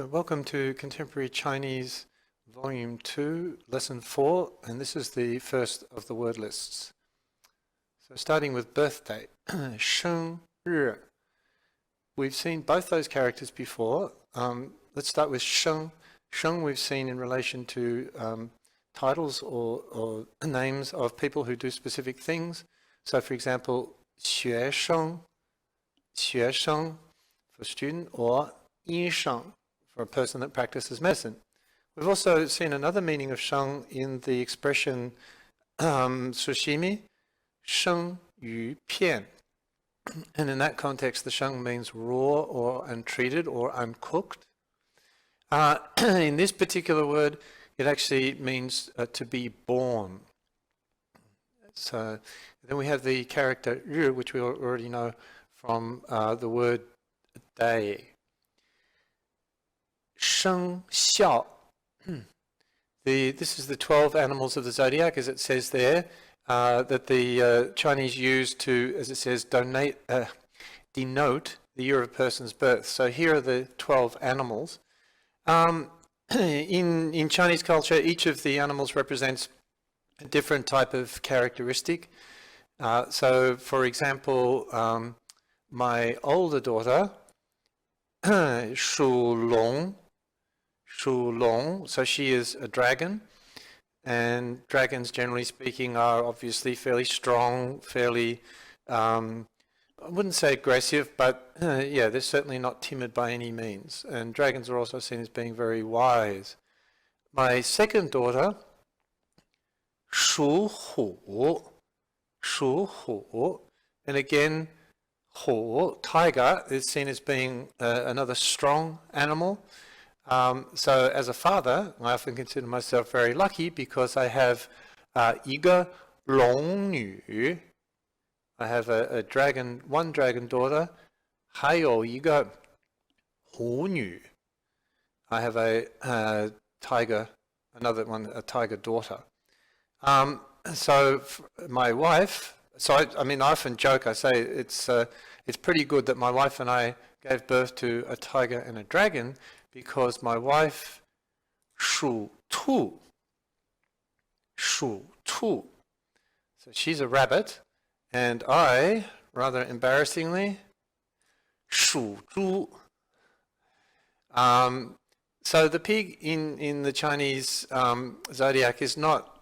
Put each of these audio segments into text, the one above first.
So welcome to Contemporary Chinese Volume 2, Lesson 4, and this is the first of the word lists. So starting with birthday, 生日. We've seen both those characters before. Let's start with 生. 生 we've seen in relation to titles or names of people who do specific things. So for example, 学生, 学生 for student, or 医生 for a person that practices medicine. We've also seen another meaning of 生 in the expression sushimi, 生鱼片. And in that context, the 生 means raw or untreated or uncooked. In this particular word, it actually means to be born. So then we have the character 日, which we already know from the word day. 生肖. This is the 12 animals of the zodiac, as it says there, that the Chinese use to, as it says, denote the year of a person's birth. So here are the 12 animals. In Chinese culture, each of the animals represents a different type of characteristic. So, for example, my older daughter, 属龙, 属龙, so she is a dragon, and dragons, generally speaking, are obviously fairly strong, fairly, I wouldn't say aggressive, but yeah, they're certainly not timid by any means. And dragons are also seen as being very wise. My second daughter, 属虎, 属虎, and again, 虎, tiger, is seen as being another strong animal. So as a father, I often consider myself very lucky because I have 一个龙女. I have one dragon daughter, 还有一个虎女. I have a tiger, another one, a tiger daughter. So my wife, I mean, I often joke, I say it's pretty good that my wife and I gave birth to a tiger and a dragon, because my wife 属兔, 属兔. So she's a rabbit, and I, rather embarrassingly, 属猪. So the pig in the Chinese zodiac is not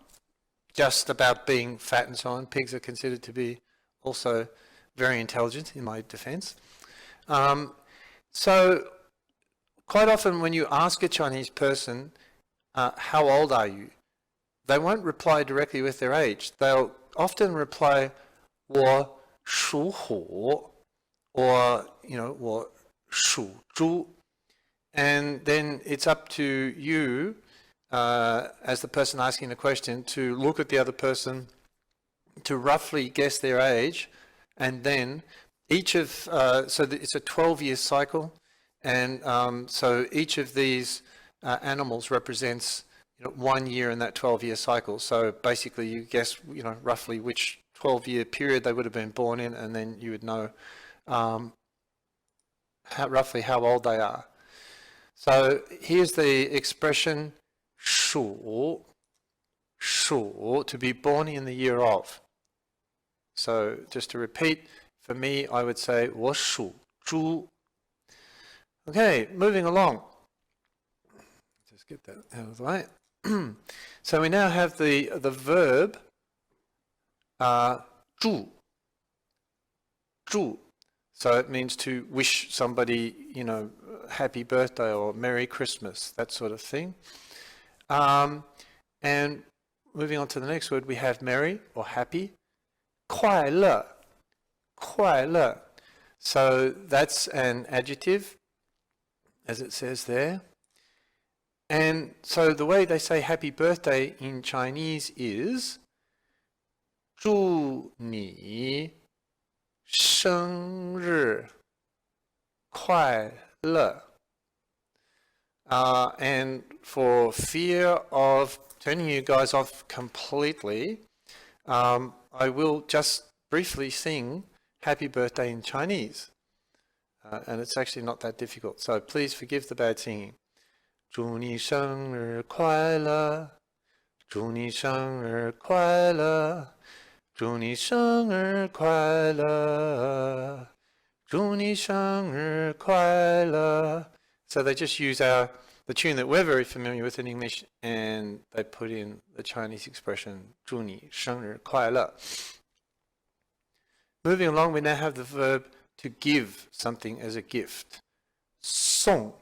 just about being fat and so on. Pigs are considered to be also very intelligent, in my defense. So quite often when you ask a Chinese person, how old are you? They won't reply directly with their age. They'll often reply, 我属虎, or, 我属猪. And then it's up to you, as the person asking the question, to look at the other person, to roughly guess their age, and then each of, so it's a 12-year cycle, and so each of these animals represents 1 year in that 12-year cycle. So basically you guess roughly which 12-year period they would have been born in, and then you would know roughly how old they are. So here's the expression 属, 属, to be born in the year of. So just to repeat, for me, I would say 我属猪. Okay, moving along. Just get that out of the way. So we now have the verb 祝, 祝. So it means to wish somebody, happy birthday or Merry Christmas, that sort of thing. And moving on to the next word, we have merry or happy. 快乐, 快乐. So that's an adjective, as it says there. And so the way they say happy birthday in Chinese is 祝你生日快乐. And for fear of turning you guys off completely, I will just briefly sing happy birthday in Chinese. And it's actually not that difficult, so please forgive the bad singing. 祝你生日快乐，祝你生日快乐，祝你生日快乐，祝你生日快乐. So they just use the tune that we're very familiar with in English, and they put in the Chinese expression 祝你生日快乐. Moving along, we now have the verb to give something as a gift. 送.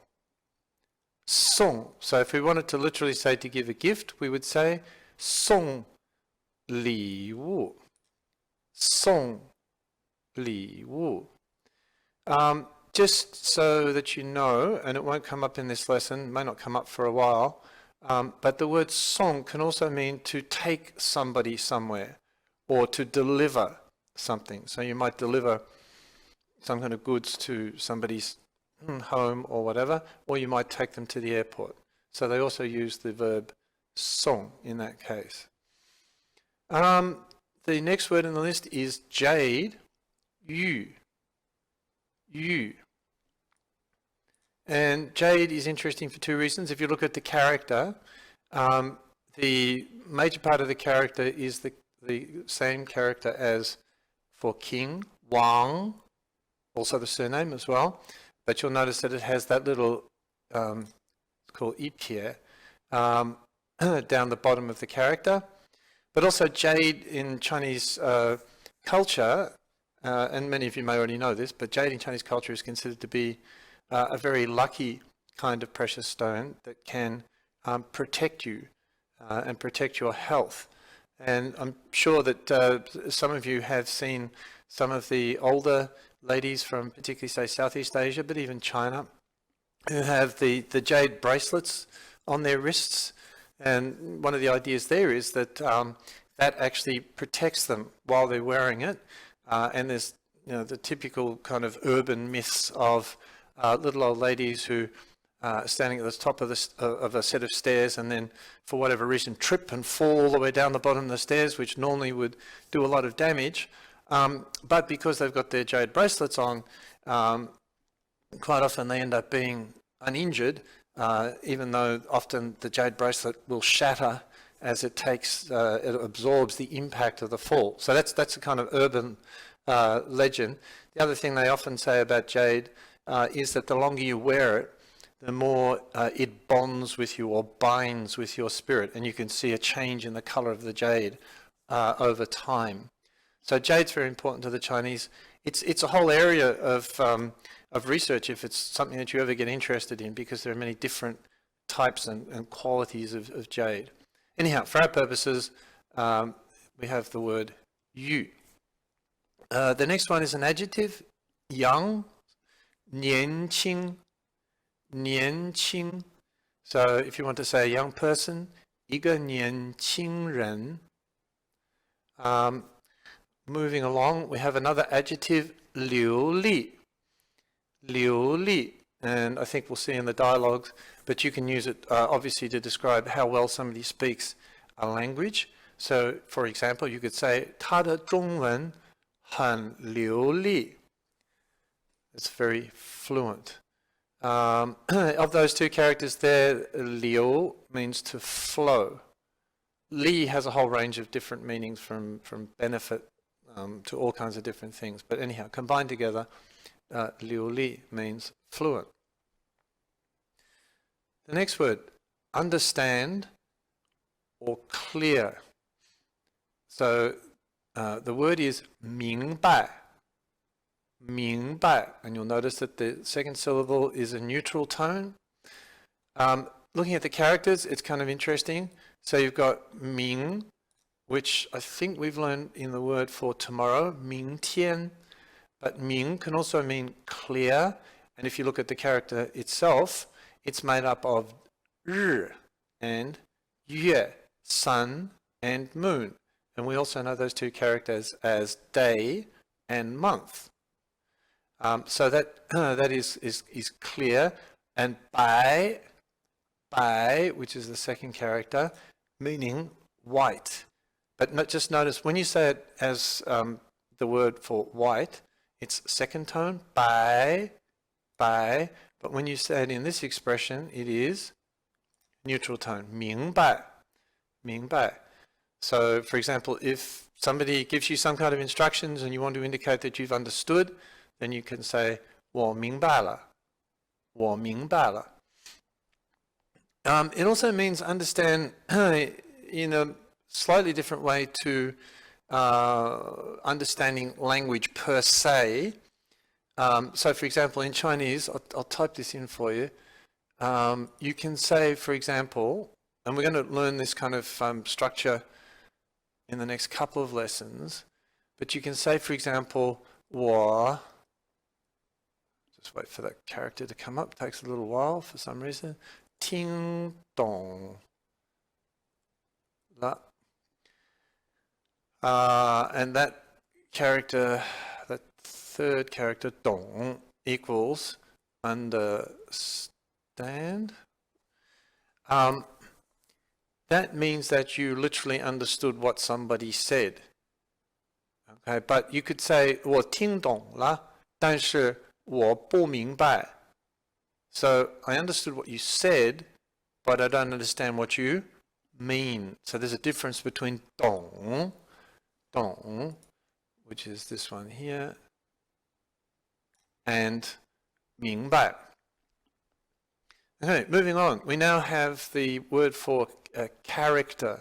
Song. So if we wanted to literally say to give a gift, we would say 送礼物. 送礼物. Just so that you know, and it won't come up in this lesson, may not come up for a while, but the word song can also mean to take somebody somewhere or to deliver something. So you might deliver some kind of goods to somebody's home or whatever, or you might take them to the airport. So they also use the verb song in that case. The next word in the list is jade, yu. And jade is interesting for two reasons. If you look at the character, the major part of the character is the same character as for king, Wang, also the surname as well. But you'll notice that it has that little, it's called ipie, down the bottom of the character. But also jade in Chinese culture, and many of you may already know this, but jade in Chinese culture is considered to be a very lucky kind of precious stone that can protect you and protect your health. And I'm sure that some of you have seen some of the older ladies from particularly, say, Southeast Asia, but even China, who have the jade bracelets on their wrists. And one of the ideas there is that that actually protects them while they're wearing it. And there's the typical kind of urban myths of little old ladies who are standing at the top of a set of stairs and then, for whatever reason, trip and fall all the way down the bottom of the stairs, which normally would do a lot of damage. But because they've got their jade bracelets on, quite often they end up being uninjured, even though often the jade bracelet will shatter as it absorbs the impact of the fall. So that's a kind of urban legend. The other thing they often say about jade is that the longer you wear it, the more it bonds with you or binds with your spirit, and you can see a change in the color of the jade over time. So jade's very important to the Chinese. It's a whole area of research if it's something that you ever get interested in, because there are many different types and qualities of jade. Anyhow, for our purposes, we have the word yu. The next one is an adjective, young, 年轻, 年轻. So if you want to say a young person, 一个年轻人. Moving along, we have another adjective, 流利. 流利. And I think we'll see in the dialogues, but you can use it obviously to describe how well somebody speaks a language. So, for example, you could say, 他的中文很流利. It's very fluent. Of those two characters there, 流 means to flow. Li has a whole range of different meanings from benefit to all kinds of different things. But anyhow, combined together, 流利 means fluent. The next word, understand or clear. So the word is 明白. 明白. And you'll notice that the second syllable is a neutral tone. Looking at the characters, it's kind of interesting. So you've got 明, which I think we've learned in the word for tomorrow, 明天. But 明 can also mean clear. And if you look at the character itself, it's made up of 日 and 月, sun and moon. And we also know those two characters as day and month. So that is clear. And 白, which is the second character, meaning white. But just notice, when you say it as the word for white, it's second tone, 白. But when you say it in this expression, it is neutral tone. 明白,明白. So, for example, if somebody gives you some kind of instructions and you want to indicate that you've understood, then you can say 我明白了,我明白了. It also means understand in a slightly different way to understanding language per se. So, for example, in Chinese, I'll type this in for you. You can say, for example, and we're going to learn this kind of structure in the next couple of lessons, but you can say, for example, 我, just wait for that character to come up, it takes a little while for some reason, 听懂了. And that character, that third character, 懂, equals understand. That means that you literally understood what somebody said. Okay, but you could say 我听懂了,但是我不明白. So I understood what you said, but I don't understand what you mean. So there's a difference between 懂, which is this one here, and 明白. Okay, moving on. We now have the word for character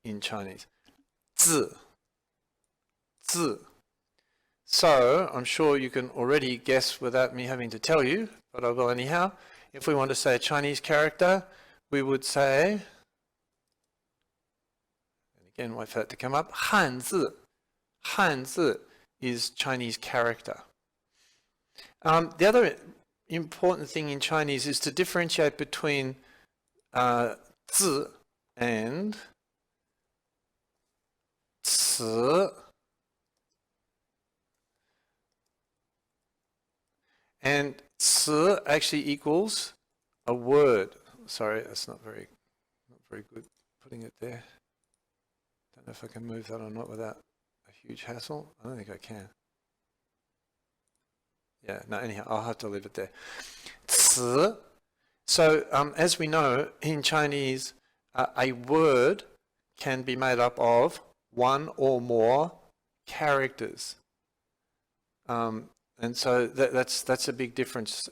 in Chinese. 字. 字. So, I'm sure you can already guess without me having to tell you, but I will anyhow. If we want to say a Chinese character, we would say, and again, wait for that to come up, 汉字. 汉字 is Chinese character. The other important thing in Chinese is to differentiate between 字 and 词. And 词 actually equals a word. Sorry, that's not very good putting it there. Don't know if I can move that or not without a huge hassle. I don't think I can. Yeah, no, anyhow, I'll have to leave it there. 词. So, as we know, in Chinese, a word can be made up of one or more characters. And so that's a big difference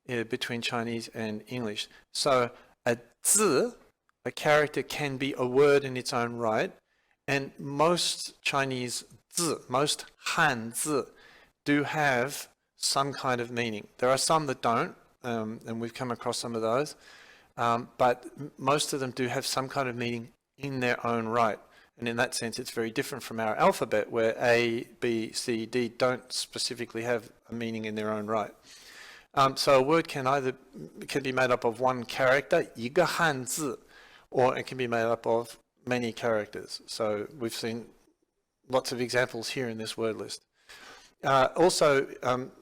between Chinese and English. So a 字, a character, can be a word in its own right, and most Chinese 字, most Han 字, do have some kind of meaning. There are some that don't, and we've come across some of those, but most of them do have some kind of meaning in their own right. And in that sense, it's very different from our alphabet, where A, B, C, D don't specifically have a meaning in their own right. So a word can be made up of one character, 一个汉字, or it can be made up of many characters. So we've seen lots of examples here in this word list. Also,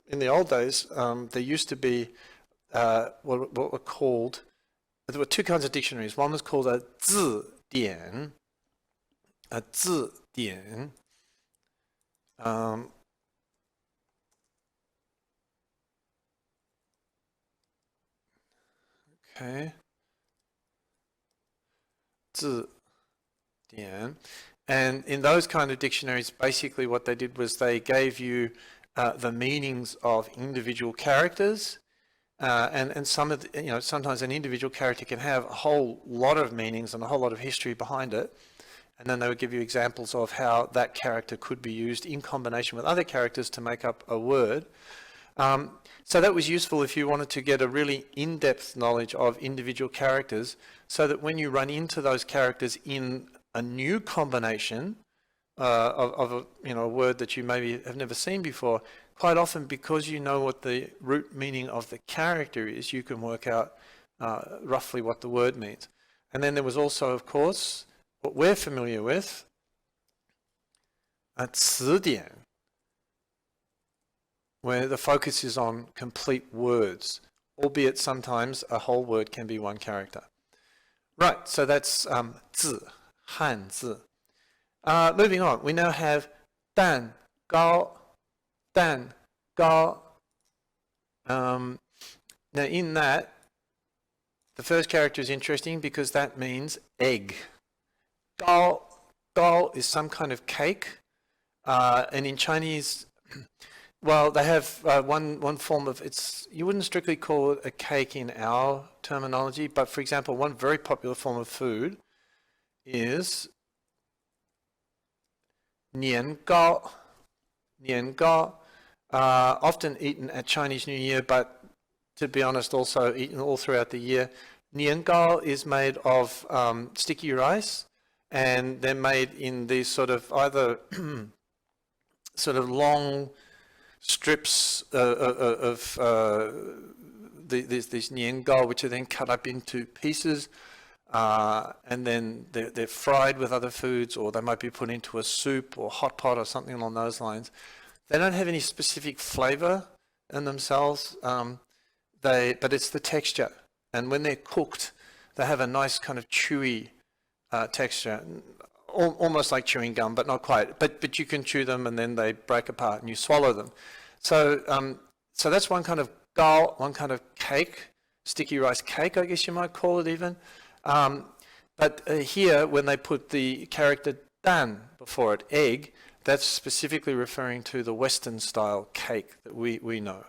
in the old days, there used to be what were called, there were two kinds of dictionaries. One was called a 字典. A 字典. Okay. 字典. And in those kind of dictionaries, basically what they did was they gave you the meanings of individual characters, and some of the, sometimes an individual character can have a whole lot of meanings and a whole lot of history behind it. And then they would give you examples of how that character could be used in combination with other characters to make up a word. So that was useful if you wanted to get a really in-depth knowledge of individual characters, so that when you run into those characters in a new combination of a word that you maybe have never seen before, quite often, because you know what the root meaning of the character is, you can work out roughly what the word means. And then there was also, of course, what we're familiar with, a 词典, where the focus is on complete words, albeit sometimes a whole word can be one character. Right, so that's 字, 汉字. Moving on, we now have 蛋糕, 蛋糕. Now in that, The first character is interesting because that means egg. Gao, gao is some kind of cake, and in Chinese, well, they have one form of, you wouldn't strictly call it a cake in our terminology, but for example, one very popular form of food is nian gao. Nian gao, often eaten at Chinese New Year, but to be honest, also eaten all throughout the year. Nian gao is made of sticky rice, and they're made in these sort of either sort of long strips of these nian gao, which are then cut up into pieces, and then they're fried with other foods, or they might be put into a soup or hot pot or something along those lines. They don't have any specific flavor in themselves, but it's the texture. And when they're cooked, they have a nice kind of chewy texture, almost like chewing gum, but not quite. But you can chew them and then they break apart and you swallow them. So so that's one kind of gao, one kind of cake, sticky rice cake, I guess you might call it even. But here, when they put the character dan before it, egg, that's specifically referring to the Western style cake that we know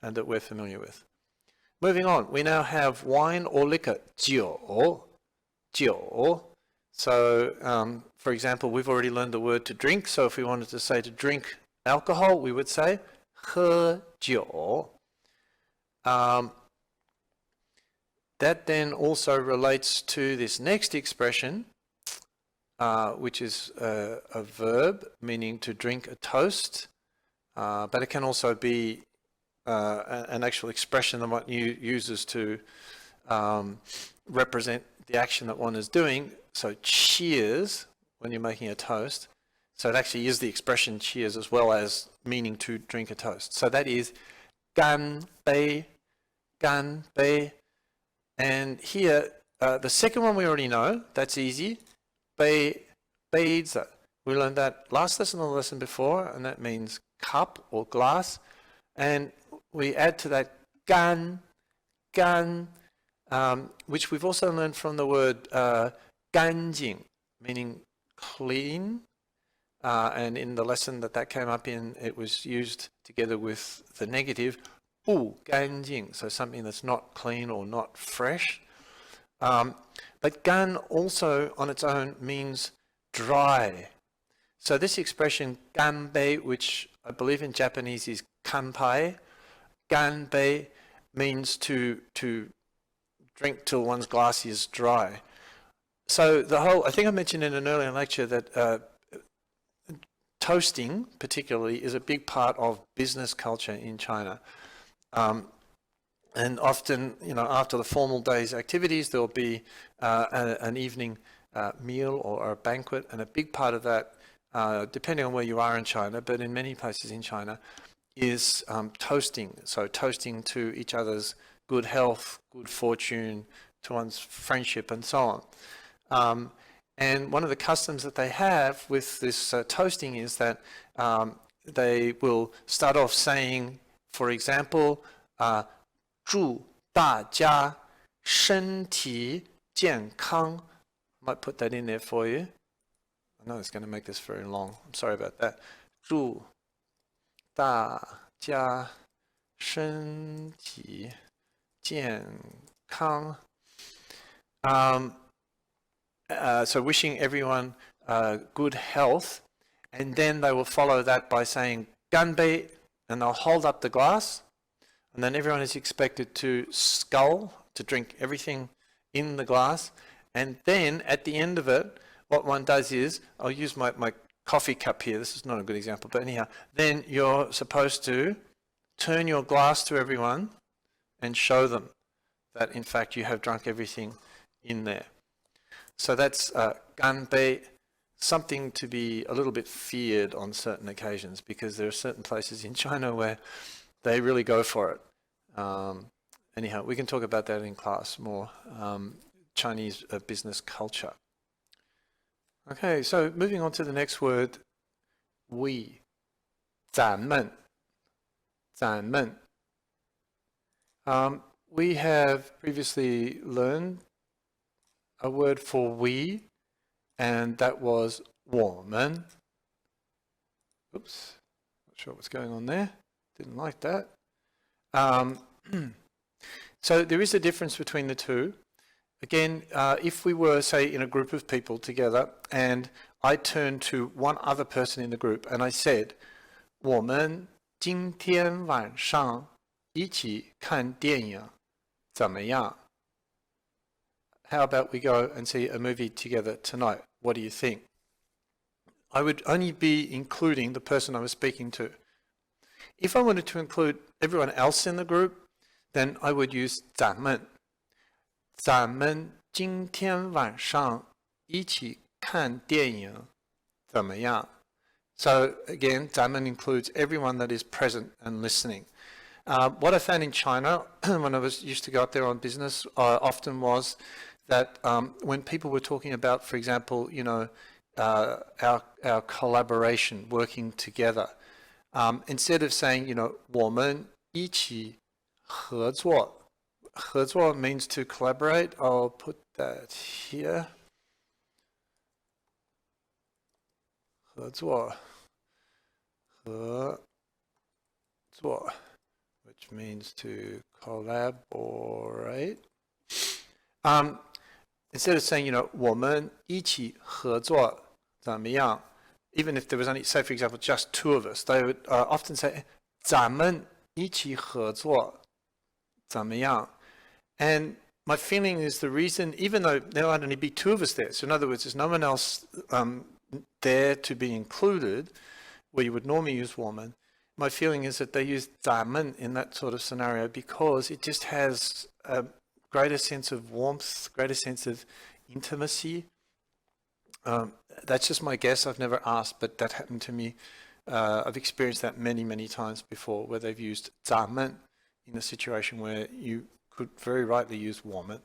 and that we're familiar with. Moving on, we now have wine or liquor, 酒. So, for example, we've already learned the word to drink. So if we wanted to say to drink alcohol, we would say 喝酒. That then also relates to this next expression, which is a verb meaning to drink a toast, but it can also be an actual expression that one uses to represent the action that one is doing. So cheers when you're making a toast. So it actually is the expression cheers as well as meaning to drink a toast. So that is 干杯, 干杯. And here, the second one we already know, that's easy. 杯子. We learned that last lesson or the lesson before, and that means cup or glass. And we add to that 干, which we've also learned from the word 干净, meaning clean. And in the lesson that came up in, it was used together with the negative 不干净, so something that's not clean or not fresh. But 干 also on its own means dry. So this expression 干杯, which I believe in Japanese is kanpai, 干杯 means to drink till one's glass is dry. So the whole, I think I mentioned in an earlier lecture that toasting particularly is a big part of business culture in China. And often, after the formal day's activities, there'll be an evening meal or a banquet, and a big part of that, depending on where you are in China, but in many places in China, is toasting. So toasting to each other's good health, good fortune, to one's friendship, and so on. And one of the customs that they have with this toasting is that they will start off saying, for example, 祝大家身体健康. Might put that in there for you. I know it's going to make this very long. I'm sorry about that. 祝大家身体健康. So wishing everyone good health, and then they will follow that by saying 干杯, and they'll hold up the glass, and then everyone is expected to scull, to drink everything in the glass. And then at the end of it, what one does is, I'll use my coffee cup here, this is not a good example, but anyhow, then you're supposed to turn your glass to everyone and show them that in fact you have drunk everything in there. So that's 干杯, something to be a little bit feared on certain occasions, because there are certain places in China where they really go for it. Anyhow, we can talk about that in class more, Chinese business culture. Okay, so moving on to the next word, we, 咱们. we have previously learned a word for we, and that was 我们. Oops, not sure what's going on there. Didn't like that. So there is a difference between the two. Again, if we were, say, in a group of people together, and I turned to one other person in the group and I said, 我们今天晚上一起看电影怎么样? How about we go and see a movie together tonight? What do you think? I would only be including the person I was speaking to. If I wanted to include everyone else in the group, then I would use 咱们. 咱们今天晚上一起看电影怎么样? So again, 咱们 includes everyone that is present and listening. What I found in China when I used to go up there on business often was that when people were talking about, for example, you know, our collaboration, working together, instead of saying, you know, 我们一起合作. 合作 means to collaborate. I'll put that here. 合作. 合作, which means to collaborate. Instead of saying, you know, 我们一起合作怎么样? Even if there was only, say for example, just two of us, they would often say, 咱们一起合作怎么样? And my feeling is the reason, even though there might only be two of us there, so in other words, there's no one else there to be included, where you would normally use 我们, my feeling is that they use 咱们 in that sort of scenario because it just has a greater sense of warmth, greater sense of intimacy. That's just my guess. I've never asked, but that happened to me. I've experienced that many, many times before, where they've used 咱们 in a situation where you could very rightly use 我们.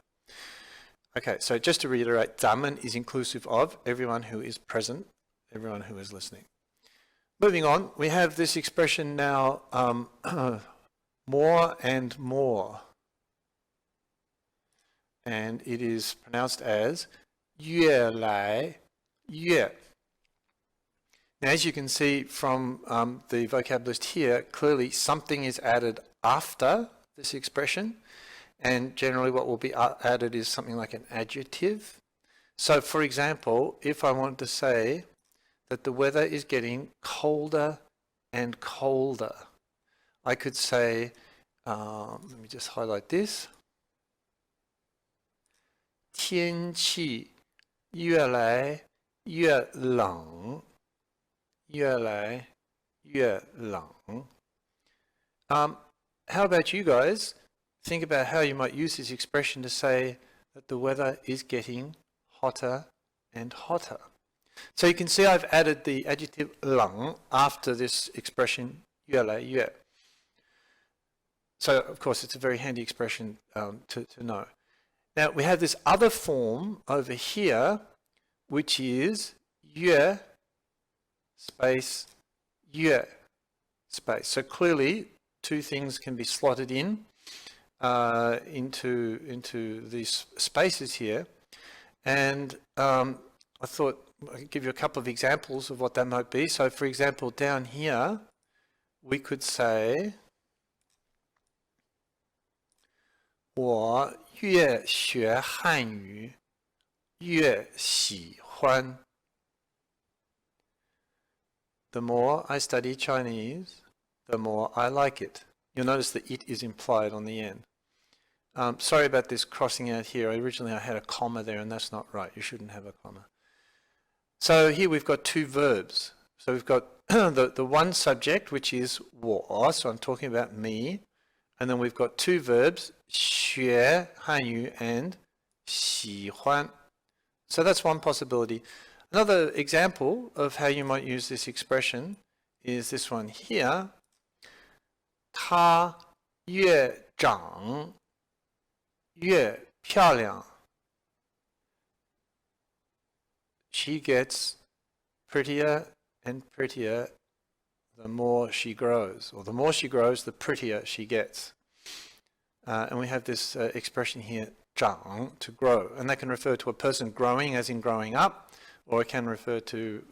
Okay, so just to reiterate, 咱们 is inclusive of everyone who is present, everyone who is listening. Moving on, we have this expression now, more and more. And it is pronounced as 越来越. Now, as you can see from the vocab list here, clearly something is added after this expression. And generally what will be added is something like an adjective. So, for example, if I wanted to say that the weather is getting colder and colder, I could say, let me just highlight this. 天气越来越冷，越来越冷. How about you guys? Think about how you might use this expression to say that the weather is getting hotter and hotter. So you can see I've added the adjective 冷 after this expression 越来越. So of course it's a very handy expression to know. Now we have this other form over here, which is 越 space 越 space. So clearly two things can be slotted in into these spaces here, and I thought I could give you a couple of examples of what that might be. So for example, down here we could say 我越学汉语越喜欢. The more I study Chinese, the more I like it. You'll notice that it is implied on the end. Sorry about this crossing out here. Originally I had a comma there, and that's not right. You shouldn't have a comma. So here we've got two verbs. So we've got the one subject, which is 我, so I'm talking about me. And then we've got two verbs, 学汉语 and 喜欢. So that's one possibility. Another example of how you might use this expression is this one here. 她越长越漂亮. She gets prettier and prettier the more she grows, or the more she grows, the prettier she gets. and we have this expression here, 长, to grow, and that can refer to a person growing as in growing up, or it can refer to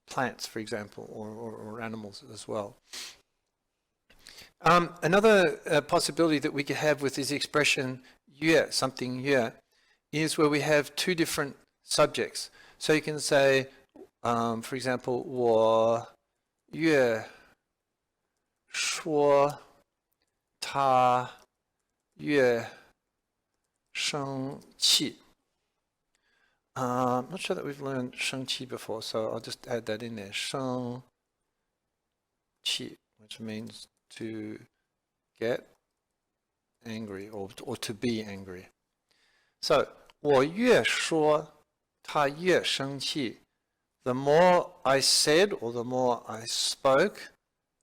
plants, for example, or animals as well. Another possibility that we could have with this expression 越, something 越, is where we have two different subjects. So you can say, for example, 我越说他越生气. I'm not sure that we've learned 生气 before, so I'll just add that in there. 生气, which means to get angry or to be angry. So, 我越说他越生气. The more I said or the more I spoke,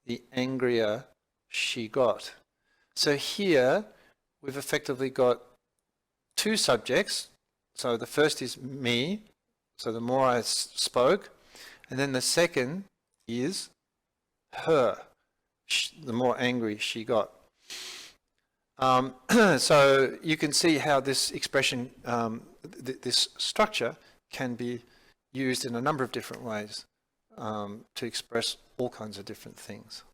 the angrier she got. So here we've effectively got two subjects. So the first is me, so the more I spoke, and then the second is her, the more angry she got. So you can see how this expression, this structure can be used in a number of different ways to express all kinds of different things.